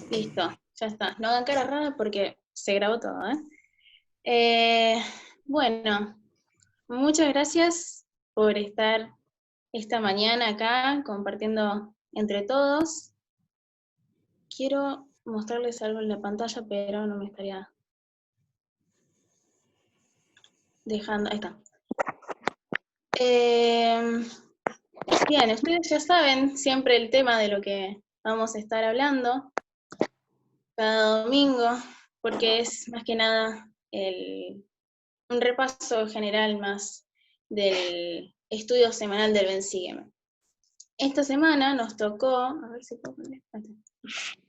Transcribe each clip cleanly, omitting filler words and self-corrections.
Listo, ya está. No hagan cara rara porque se grabó todo, ¿eh? Bueno, muchas gracias por estar esta mañana acá compartiendo entre todos. Quiero mostrarles algo en la pantalla, pero no me estaría dejando. Ahí está. Bien, ustedes ya saben siempre el tema de lo que vamos a estar hablando cada domingo, porque es más que nada un repaso general más del estudio semanal del Ven Sígueme. Esta semana nos tocó, a ver si puedo poner,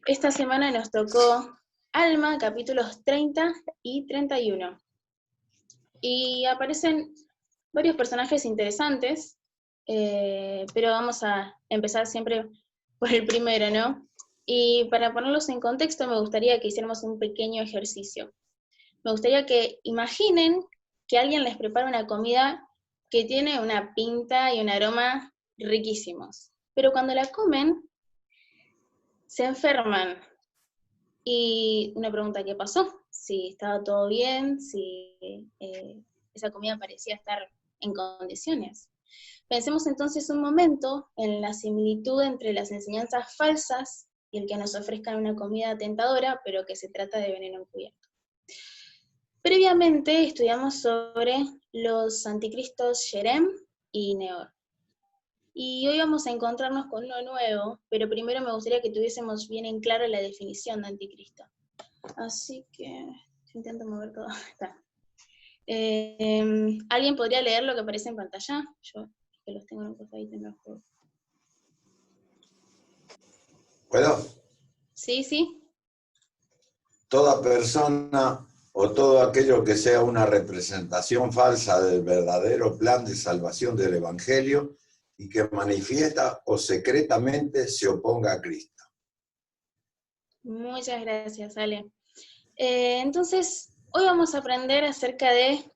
esta semana nos tocó Alma, capítulos 30 y 31. Y aparecen varios personajes interesantes, pero vamos a empezar siempre por el primero, ¿no? Y para ponerlos en contexto me gustaría que hiciéramos un pequeño ejercicio. Me gustaría que imaginen que alguien les prepara una comida que tiene una pinta y un aroma riquísimos, pero cuando la comen se enferman. Y una pregunta, ¿qué pasó? Si estaba todo bien, si esa comida parecía estar en condiciones. Pensemos entonces un momento en la similitud entre las enseñanzas falsas y el que nos ofrezcan una comida tentadora, pero que se trata de veneno encubierto. Previamente estudiamos sobre los anticristos Jerem y Neor. Y hoy vamos a encontrarnos con uno nuevo, pero primero me gustaría que tuviésemos bien en claro la definición de anticristo. Así que intento mover todo. Está. ¿Alguien podría leer lo que aparece en pantalla? Yo que los tengo en un costadito no los puedo. ¿Puedo? Sí, sí. Toda persona o todo aquello que sea una representación falsa del verdadero plan de salvación del Evangelio y que manifiesta o secretamente se oponga a Cristo. Muchas gracias, Ale. Entonces, hoy vamos a aprender acerca de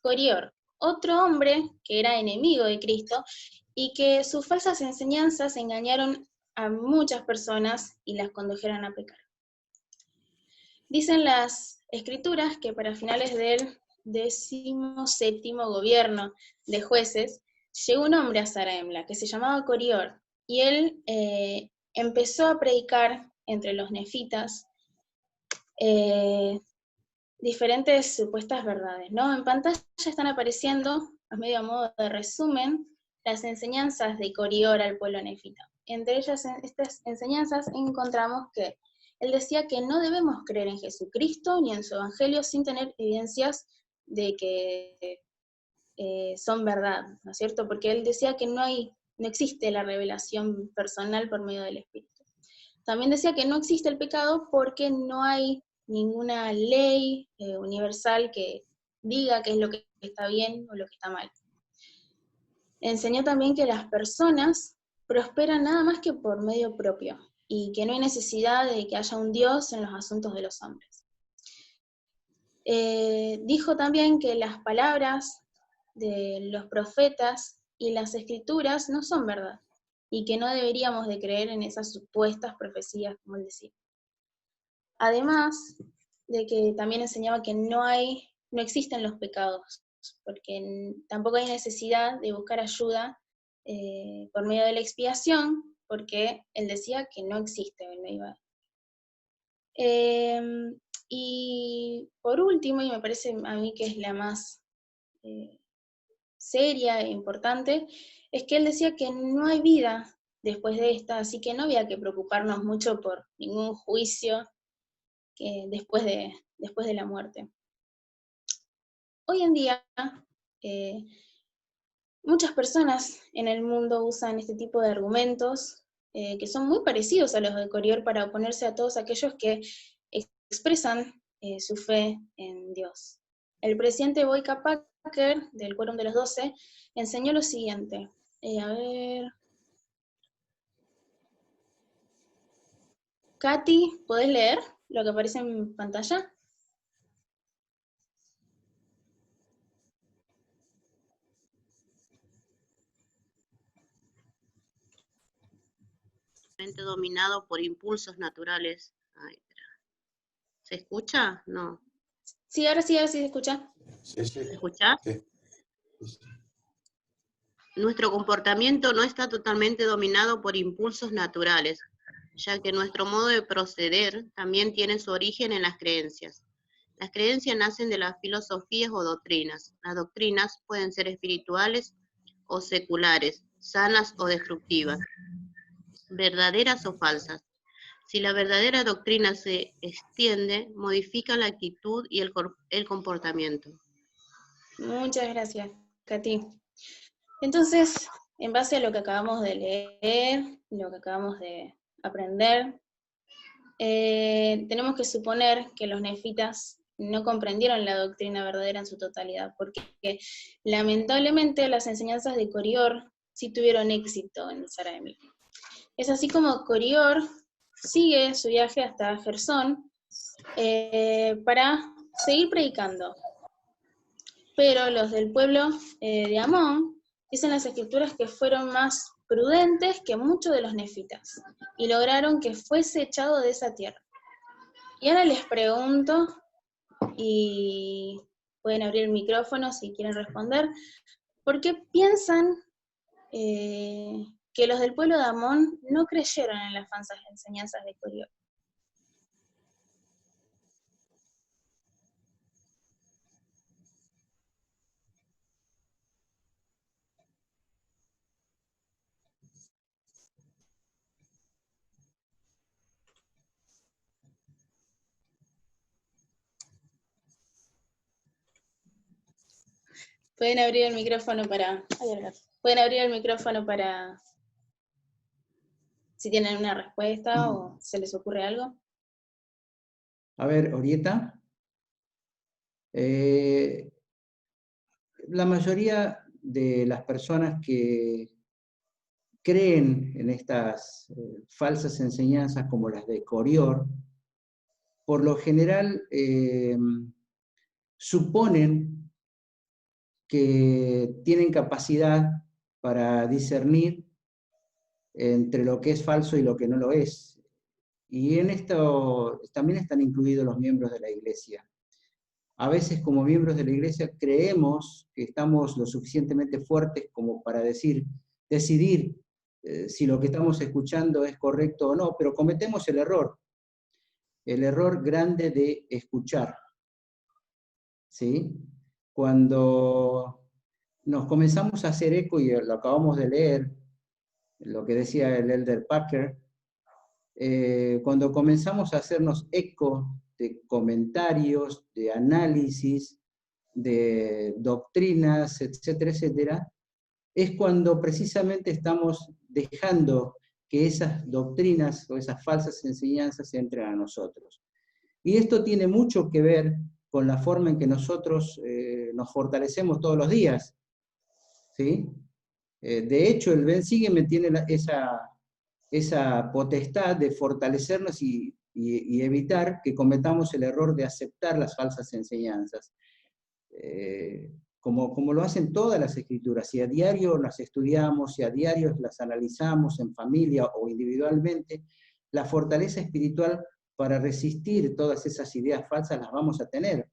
Corior, otro hombre que era enemigo de Cristo y que sus falsas enseñanzas engañaron a muchas personas y las condujeron a pecar. Dicen las escrituras que para finales del 17º gobierno de jueces, llegó un hombre a Zarahemla que se llamaba Corior, y él empezó a predicar entre los nefitas diferentes supuestas verdades, ¿no? En pantalla están apareciendo, a medio modo de resumen, las enseñanzas de Corior al pueblo nefita. Entre ellas, en estas enseñanzas encontramos que él decía que no debemos creer en Jesucristo ni en su evangelio sin tener evidencias de que son verdad, ¿no es cierto? Porque él decía que no existe la revelación personal por medio del Espíritu. También decía que no existe el pecado porque no hay ninguna ley universal que diga qué es lo que está bien o lo que está mal. Enseñó también que las personas prosperan nada más que por medio propio y que no hay necesidad de que haya un Dios en los asuntos de los hombres. Dijo también que las palabras de los profetas y las escrituras no son verdad y que no deberíamos de creer en esas supuestas profecías, como él decía. Además de que también enseñaba que no existen los pecados, porque tampoco hay necesidad de buscar ayuda por medio de la expiación, porque él decía que no existe, no iba. Y por último, y me parece a mí que es la más seria e importante, es que él decía que no hay vida después de esta, así que no había que preocuparnos mucho por ningún juicio después de la muerte. Hoy en día, muchas personas en el mundo usan este tipo de argumentos que son muy parecidos a los de Corior para oponerse a todos aquellos que expresan su fe en Dios. El presidente Boyka Packer, del Quórum de los 12, enseñó lo siguiente. A ver... Katy, ¿podés leer lo que aparece en pantalla? totalmente dominado por impulsos naturales. Ay, ¿se escucha? No. Sí, ahora sí se escucha. Sí, sí. ¿Se escucha? Sí. Nuestro comportamiento no está totalmente dominado por impulsos naturales, ya que nuestro modo de proceder también tiene su origen en las creencias. Las creencias nacen de las filosofías o doctrinas. Las doctrinas pueden ser espirituales o seculares, sanas o destructivas, verdaderas o falsas. Si la verdadera doctrina se extiende, modifica la actitud y el comportamiento. Muchas gracias, Katy. Entonces, en base a lo que acabamos de leer, lo que acabamos de aprender, tenemos que suponer que los nefitas no comprendieron la doctrina verdadera en su totalidad, porque lamentablemente las enseñanzas de Corior sí tuvieron éxito en Saraemla. Es así como Corior sigue su viaje hasta Gersón para seguir predicando. Pero los del pueblo de Amón dicen las escrituras que fueron más prudentes que muchos de los nefitas y lograron que fuese echado de esa tierra. Y ahora les pregunto, y pueden abrir el micrófono si quieren responder, ¿por qué piensan que los del pueblo de Amón no creyeron en las falsas enseñanzas de Corior? Pueden abrir el micrófono para si tienen una respuesta o se les ocurre algo. A ver, Orieta. La mayoría de las personas que creen en estas falsas enseñanzas como las de Corior, por lo general suponen que tienen capacidad para discernir entre lo que es falso y lo que no lo es. Y en esto también están incluidos los miembros de la Iglesia. A veces como miembros de la Iglesia creemos que estamos lo suficientemente fuertes como para decidir si lo que estamos escuchando es correcto o no, pero cometemos el error grande de escuchar. ¿Sí? Cuando nos comenzamos a hacer eco, y lo acabamos de leer, lo que decía el Elder Packer, cuando comenzamos a hacernos eco de comentarios, de análisis, de doctrinas, etcétera, etcétera, es cuando precisamente estamos dejando que esas doctrinas o esas falsas enseñanzas entren a nosotros. Y esto tiene mucho que ver con la forma en que nosotros nos fortalecemos todos los días, ¿sí? De hecho, el Ben Sígueme tiene esa potestad de fortalecernos y evitar que cometamos el error de aceptar las falsas enseñanzas. Como lo hacen todas las escrituras, si a diario las estudiamos, si a diario las analizamos en familia o individualmente, la fortaleza espiritual para resistir todas esas ideas falsas las vamos a tener.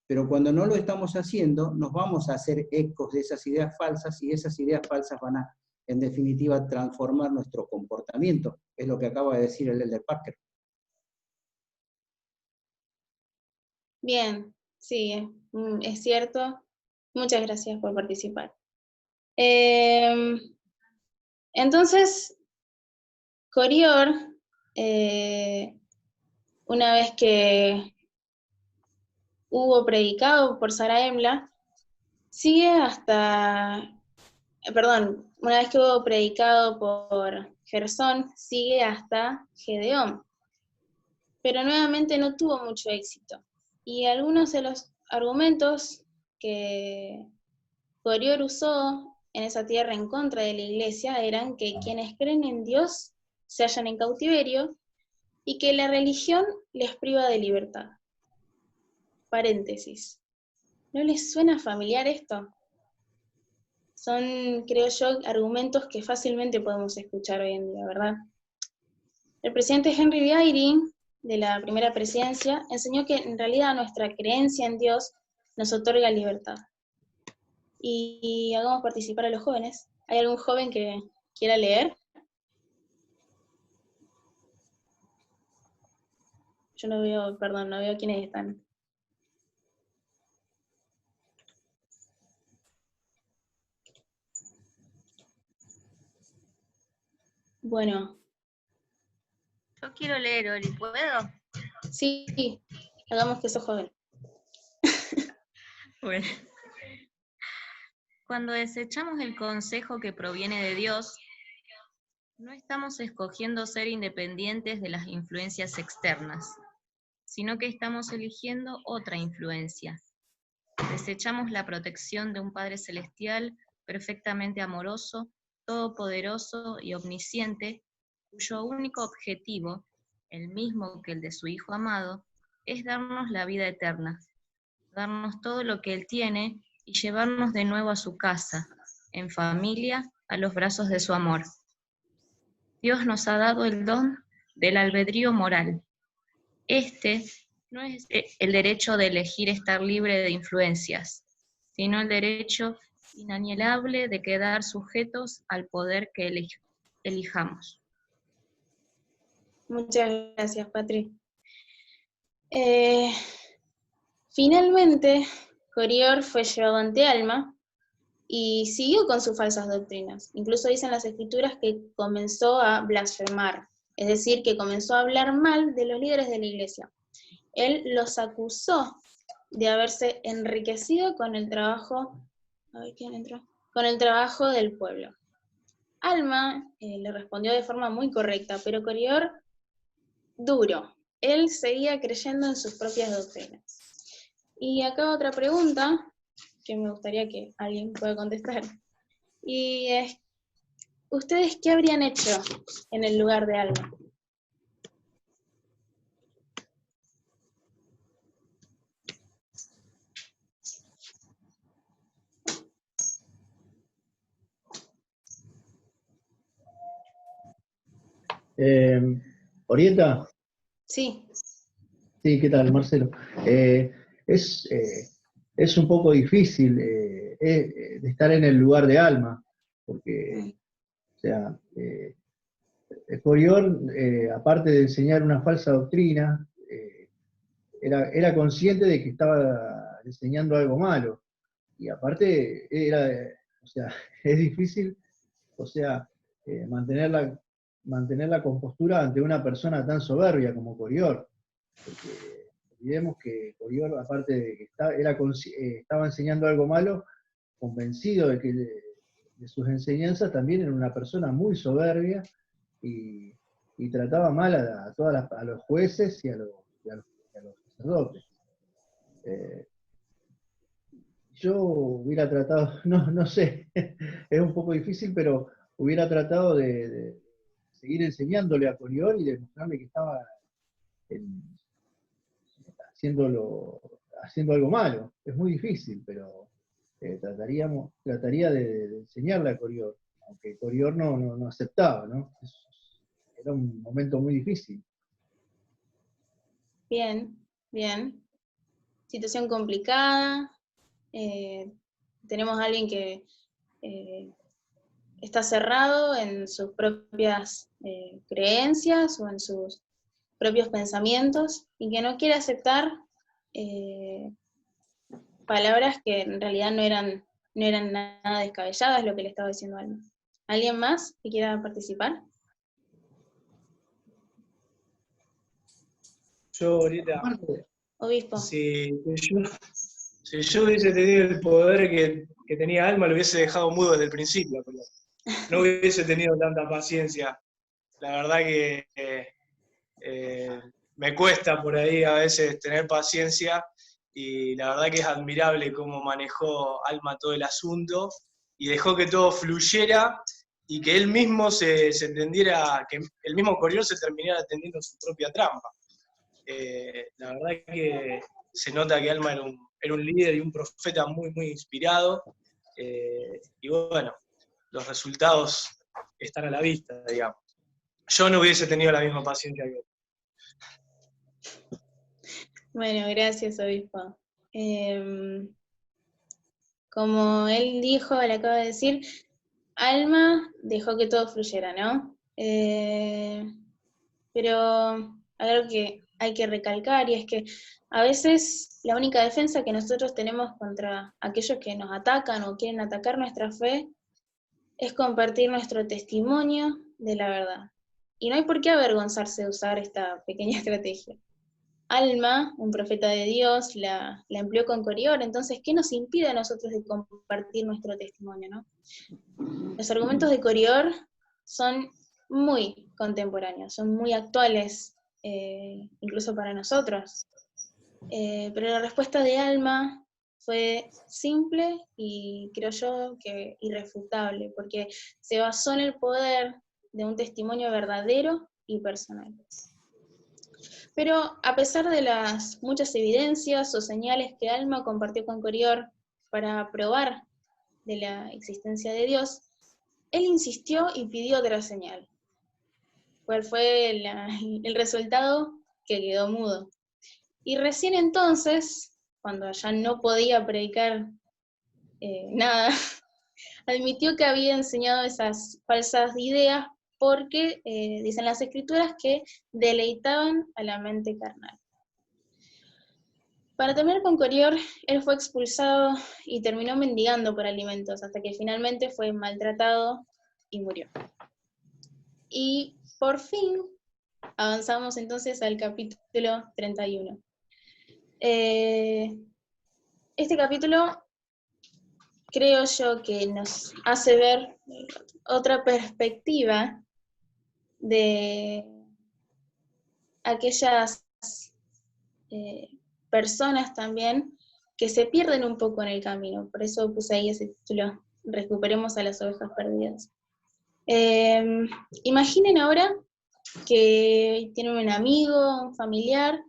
Pero cuando no lo estamos haciendo, nos vamos a hacer ecos de esas ideas falsas y esas ideas falsas van a, en definitiva, transformar nuestro comportamiento. Es lo que acaba de decir el Elder Packer. Bien, sí, es cierto. Muchas gracias por participar. Entonces, Corior, una vez que hubo predicado por Saraemla, sigue hasta, una vez que hubo predicado por Gersón, sigue hasta Gedeón. Pero nuevamente no tuvo mucho éxito. Y algunos de los argumentos que Corior usó en esa tierra en contra de la iglesia eran que quienes creen en Dios se hallan en cautiverio y que la religión les priva de libertad. Paréntesis. ¿No les suena familiar esto? Son, creo yo, argumentos que fácilmente podemos escuchar hoy en día, ¿verdad? El presidente Henry Vieyri, de la primera presidencia, enseñó que en realidad nuestra creencia en Dios nos otorga libertad. Y hagamos participar a los jóvenes. ¿Hay algún joven que quiera leer? Yo no veo, perdón, no veo quiénes están. Bueno. Yo quiero leer, Ori, ¿puedo? Sí, hagamos que sos joven. Bueno. Cuando desechamos el consejo que proviene de Dios, no estamos escogiendo ser independientes de las influencias externas, sino que estamos eligiendo otra influencia. Desechamos la protección de un Padre Celestial perfectamente amoroso, todopoderoso y omnisciente, cuyo único objetivo, el mismo que el de su Hijo amado, es darnos la vida eterna, darnos todo lo que Él tiene y llevarnos de nuevo a su casa, en familia, a los brazos de su amor. Dios nos ha dado el don del albedrío moral. Este no es el derecho de elegir estar libre de influencias, sino el derecho inalienable de quedar sujetos al poder que elijamos. Muchas gracias, Patri. Finalmente, Coriol fue llevado ante Alma y siguió con sus falsas doctrinas. Incluso dicen las escrituras que comenzó a blasfemar, es decir, que comenzó a hablar mal de los líderes de la iglesia. Él los acusó de haberse enriquecido con el trabajo, con el trabajo del pueblo. Alma le respondió de forma muy correcta, pero Coriol duro. Él seguía creyendo en sus propias doctrinas. Y acá otra pregunta que me gustaría que alguien pueda contestar. Y es, ¿ustedes qué habrían hecho en el lugar de Alma? Orieta. Sí. Sí, ¿qué tal, Marcelo? Es un poco difícil de estar en el lugar de Alma, porque, o sea, Coriol, aparte de enseñar una falsa doctrina, era consciente de que estaba enseñando algo malo, y aparte o sea, es difícil, o sea, mantener la compostura ante una persona tan soberbia como Coriol. Porque olvidemos que Coriol, aparte de que estaba enseñando algo malo, convencido de que de sus enseñanzas, también era una persona muy soberbia y trataba mal a los jueces y a los sacerdotes. Yo hubiera tratado, no sé, es un poco difícil, pero hubiera tratado de seguir enseñándole a Coriol y demostrarle que estaba haciendo algo malo. Es muy difícil, pero trataría de enseñarle a Coriol, aunque Coriol no aceptaba, ¿no? Era un momento muy difícil. Bien, bien. Situación complicada. Tenemos a alguien que está cerrado en sus propias creencias o en sus propios pensamientos y que no quiere aceptar palabras que en realidad no eran nada descabelladas, lo que le estaba diciendo Alma. ¿Alguien más que quiera participar? Yo ahorita, Obispo. si yo hubiese tenido el poder que tenía Alma, lo hubiese dejado mudo desde el principio, pero no hubiese tenido tanta paciencia. La verdad que me cuesta por ahí a veces tener paciencia, y la verdad que es admirable cómo manejó Alma todo el asunto y dejó que todo fluyera y que él mismo se entendiera, que el mismo Coriol se terminara atendiendo su propia trampa. La verdad que se nota que Alma era un líder y un profeta muy, muy inspirado, y bueno, los resultados están a la vista, digamos. yo no hubiese tenido la misma paciencia que él. Bueno, gracias, obispo. Como él dijo, le acaba de decir, Alma dejó que todo fluyera, ¿no? Pero algo que hay que recalcar, y es que a veces la única defensa que nosotros tenemos contra aquellos que nos atacan o quieren atacar nuestra fe es compartir nuestro testimonio de la verdad. Y no hay por qué avergonzarse de usar esta pequeña estrategia. Alma, un profeta de Dios, la empleó con Corior, entonces, ¿qué nos impide a nosotros de compartir nuestro testimonio, no? Los argumentos de Corior son muy contemporáneos, son muy actuales, incluso para nosotros. Pero la respuesta de Alma fue simple y creo yo que irrefutable, porque se basó en el poder de un testimonio verdadero y personal. Pero a pesar de las muchas evidencias o señales que Alma compartió con Corior para probar de la existencia de Dios, él insistió y pidió otra señal. ¿Cuál fue el resultado? Que quedó mudo. Y recién entonces, cuando ya no podía predicar nada, admitió que había enseñado esas falsas ideas porque dicen las escrituras que deleitaban a la mente carnal. Para terminar con Corior, él fue expulsado y terminó mendigando por alimentos, hasta que finalmente fue maltratado y murió. Y por fin avanzamos entonces al capítulo 31. Este capítulo creo yo que nos hace ver otra perspectiva de aquellas personas también que se pierden un poco en el camino. Por eso puse ahí ese título, Recuperemos a las ovejas perdidas. Imaginen ahora que tienen un amigo, un familiar,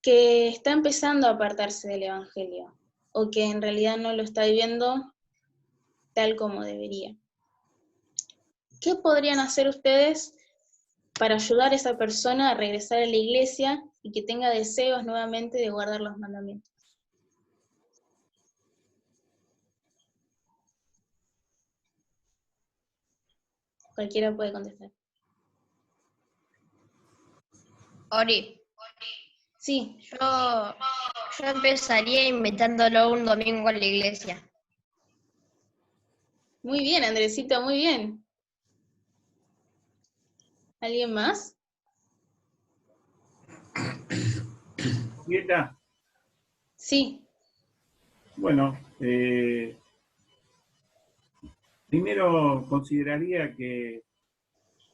que está empezando a apartarse del Evangelio, o que en realidad no lo está viviendo tal como debería. ¿Qué podrían hacer ustedes para ayudar a esa persona a regresar a la iglesia y que tenga deseos nuevamente de guardar los mandamientos? Cualquiera puede contestar. Ori, Sí, yo empezaría invitándolo un domingo a la iglesia. muy bien, Andresito, muy bien. ¿Alguien más? Julieta, Sí. bueno, primero consideraría que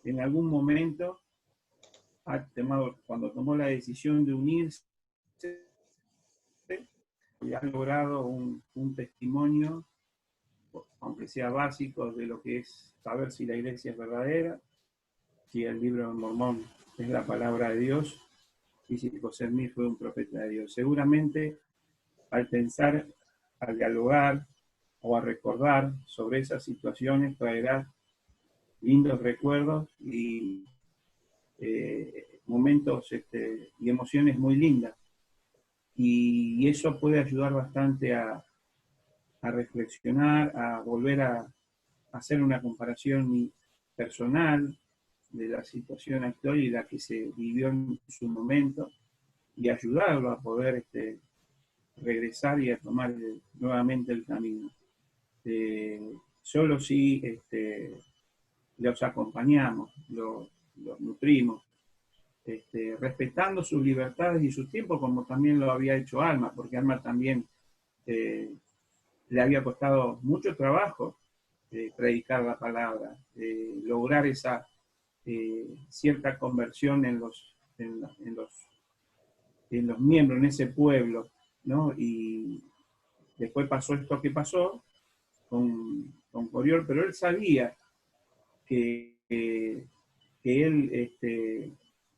en algún momento cuando tomó la decisión de unirse, ha logrado un testimonio, aunque sea básico, de lo que es saber si la iglesia es verdadera, si el libro de Mormón es la palabra de Dios, y si José Smith fue un profeta de Dios. Seguramente, al pensar, al dialogar o a recordar sobre esas situaciones, traerá lindos recuerdos y momentos y emociones muy lindas. Y eso puede ayudar bastante a reflexionar, a volver a hacer una comparación personal de la situación actual y la que se vivió en su momento, y ayudarlo a poder regresar y a tomar nuevamente el camino. Solo si los acompañamos, los nutrimos, respetando sus libertades y sus tiempos, como también lo había hecho Alma, porque Alma también le había costado mucho trabajo predicar la palabra, lograr esa cierta conversión en los miembros, en ese pueblo, ¿no? Y después pasó esto que pasó con Corior, pero él sabía que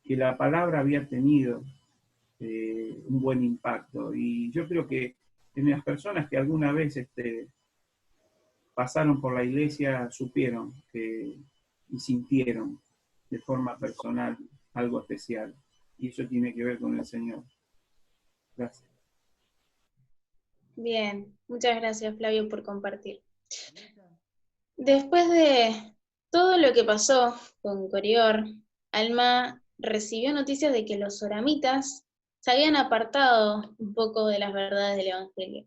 la palabra había tenido un buen impacto. Y yo creo que en las personas que alguna vez pasaron por la iglesia supieron y sintieron de forma personal algo especial. Y eso tiene que ver con el Señor. Gracias. Bien, muchas gracias Flavio por compartir. Después de todo lo que pasó con Corior, Alma recibió noticias de que los soramitas se habían apartado un poco de las verdades del Evangelio.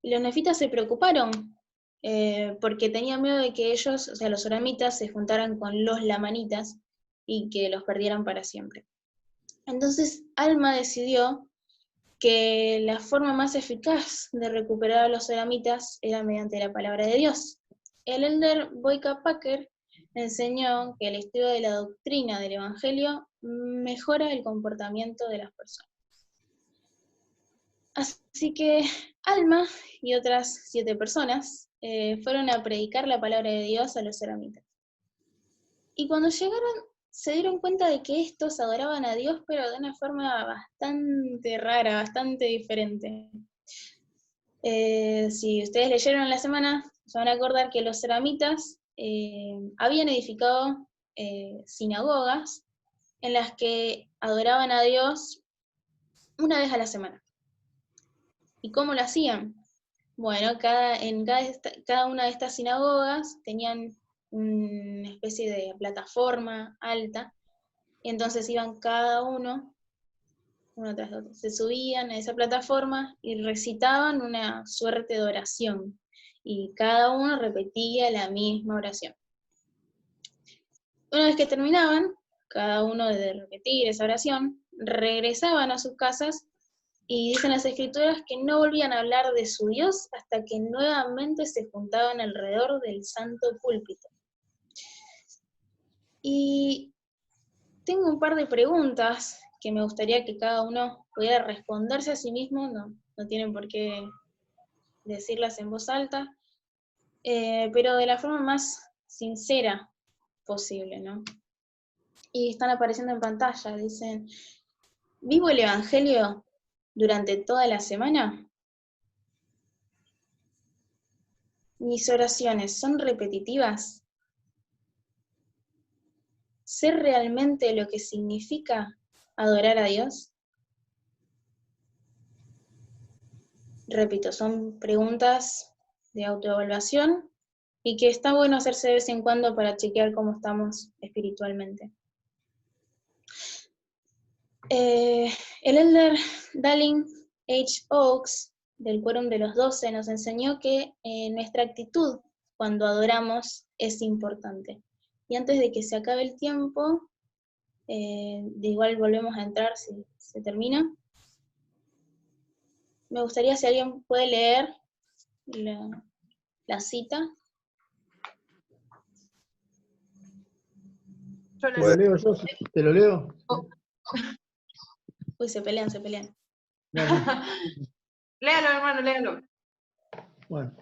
Y los nefitas se preocuparon porque tenían miedo de que ellos, o sea, los soramitas, se juntaran con los lamanitas y que los perdieran para siempre. Entonces Alma decidió que la forma más eficaz de recuperar a los soramitas era mediante la palabra de Dios. El elder Boyka Packer enseñó que el estudio de la doctrina del Evangelio mejora el comportamiento de las personas. Así que Alma y otras 7 personas fueron a predicar la palabra de Dios a los soramitas. Y cuando llegaron, se dieron cuenta de que estos adoraban a Dios, pero de una forma bastante rara, bastante diferente. Si ustedes leyeron en la semana, se van a acordar que los soramitas habían edificado sinagogas en las que adoraban a Dios una vez a la semana. ¿Y cómo lo hacían? Bueno, cada una de estas sinagogas tenían una especie de plataforma alta, y entonces iban cada uno tras otro, se subían a esa plataforma y recitaban una suerte de oración, y cada uno repetía la misma oración. Una vez que terminaban, cada uno de repetir esa oración, regresaban a sus casas, y dicen las escrituras que no volvían a hablar de su Dios hasta que nuevamente se juntaban alrededor del santo púlpito. Y tengo un par de preguntas que me gustaría que cada uno pudiera responderse a sí mismo, no tienen por qué decirlas en voz alta, pero de la forma más sincera posible, ¿no? Y están apareciendo en pantalla, dicen: ¿vivo el Evangelio durante toda la semana? ¿Mis oraciones son repetitivas? ¿Sé realmente lo que significa adorar a Dios? Repito, son preguntas de autoevaluación y que está bueno hacerse de vez en cuando para chequear cómo estamos espiritualmente. El elder Dallin H. Oaks, del Quórum de los 12, nos enseñó que nuestra actitud cuando adoramos es importante. Y antes de que se acabe el tiempo, de igual volvemos a entrar si se termina. Me gustaría si alguien puede leer la cita. Te lo leo yo, ¿te lo leo? Uy, se pelean. Léalo, hermano, léalo. Bueno.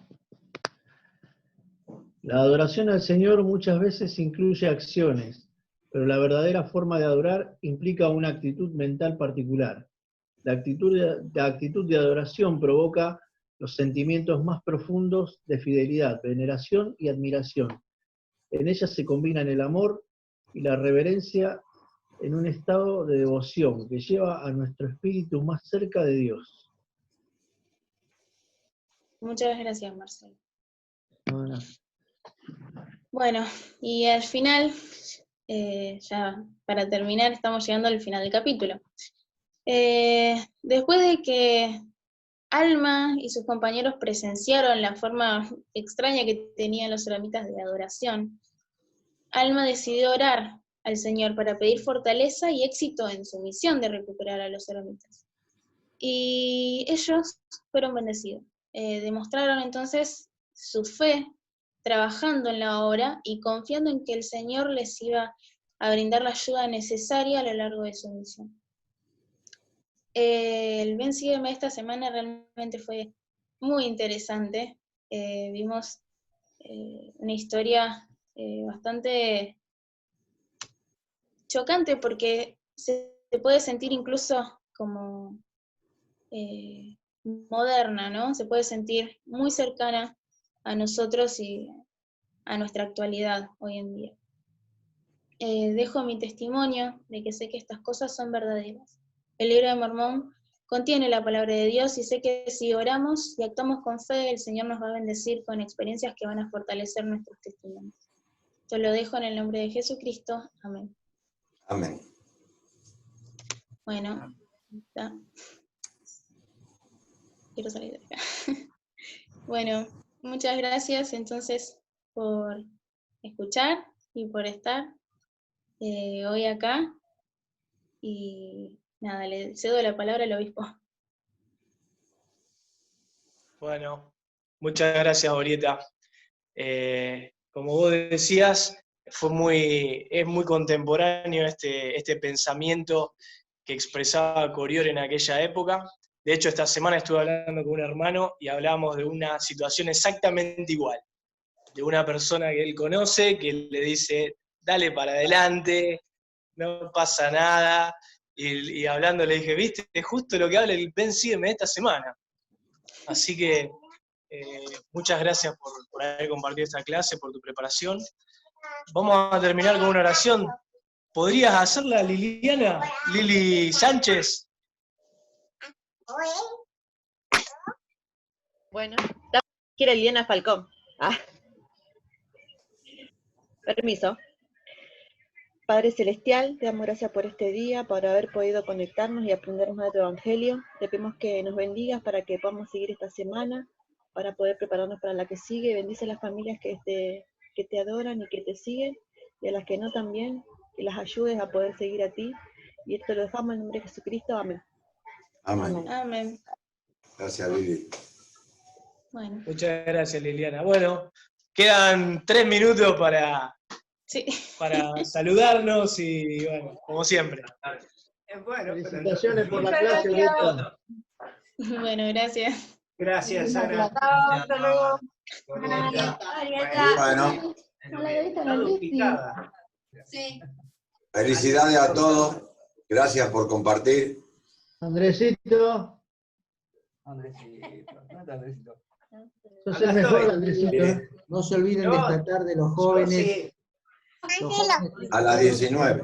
La adoración al Señor muchas veces incluye acciones, pero la verdadera forma de adorar implica una actitud mental particular. La actitud de adoración provoca los sentimientos más profundos de fidelidad, veneración y admiración. En ella se combinan el amor y la reverencia en un estado de devoción que lleva a nuestro espíritu más cerca de Dios. Muchas gracias, Marcelo. Bueno. Bueno, y al final, ya para terminar, estamos llegando al final del capítulo. Después de que Alma y sus compañeros presenciaron la forma extraña que tenían los soramitas de adoración, Alma decidió orar al Señor para pedir fortaleza y éxito en su misión de recuperar a los soramitas. Y ellos fueron bendecidos. Demostraron entonces su fe trabajando en la obra y confiando en que el Señor les iba a brindar la ayuda necesaria a lo largo de su misión. El Ven Sígueme esta semana realmente fue muy interesante. Vimos una historia bastante chocante porque se puede sentir incluso como moderna, ¿no? Se puede sentir muy cercana a nosotros y a nuestra actualidad hoy en día. dejo mi testimonio de que sé que estas cosas son verdaderas. El libro de Mormón contiene la palabra de Dios y sé que si oramos y actuamos con fe, el Señor nos va a bendecir con experiencias que van a fortalecer nuestros testimonios. Esto lo dejo en el nombre de Jesucristo. Amén. Amén. Bueno, ya. Quiero salir de acá. Bueno, muchas gracias entonces por escuchar y por estar hoy acá. Y nada, le cedo la palabra al obispo. Bueno, muchas gracias, Orieta. Como vos decías, es muy contemporáneo este pensamiento que expresaba Coriol en aquella época. De hecho, esta semana estuve hablando con un hermano y hablábamos de una situación exactamente igual, de una persona que él conoce, que le dice, dale para adelante, no pasa nada, y hablando le dije, viste, es justo lo que habla el Ben Sígueme esta semana. Así que muchas gracias por haber compartido esta clase, por tu preparación. Vamos a terminar con una oración. ¿Podrías hacerla, Liliana? Lili Sánchez. Bueno, quiere Liliana Falcón. Permiso. Padre Celestial, te damos gracias por este día, por haber podido conectarnos y aprender más de tu Evangelio. Te pedimos que nos bendigas para que podamos seguir esta semana, para poder prepararnos para la que sigue. Bendice a las familias que te adoran y que te siguen, y a las que no también, que las ayudes a poder seguir a ti. Y esto lo dejamos en el nombre de Jesucristo. Amén. Amén. Amén. Gracias, Lili. Bueno. Muchas gracias, Liliana. Bueno, quedan 3 minutos para saludarnos y, bueno, como siempre. Bueno, felicitaciones por la clase, Orieta. Bueno, gracias. Gracias, Sara. Hasta luego. Bueno, felicidades a todos. Gracias por compartir. Andresito. Sos el mejor, Andresito. No se olviden de esta tarde los jóvenes. A las 19.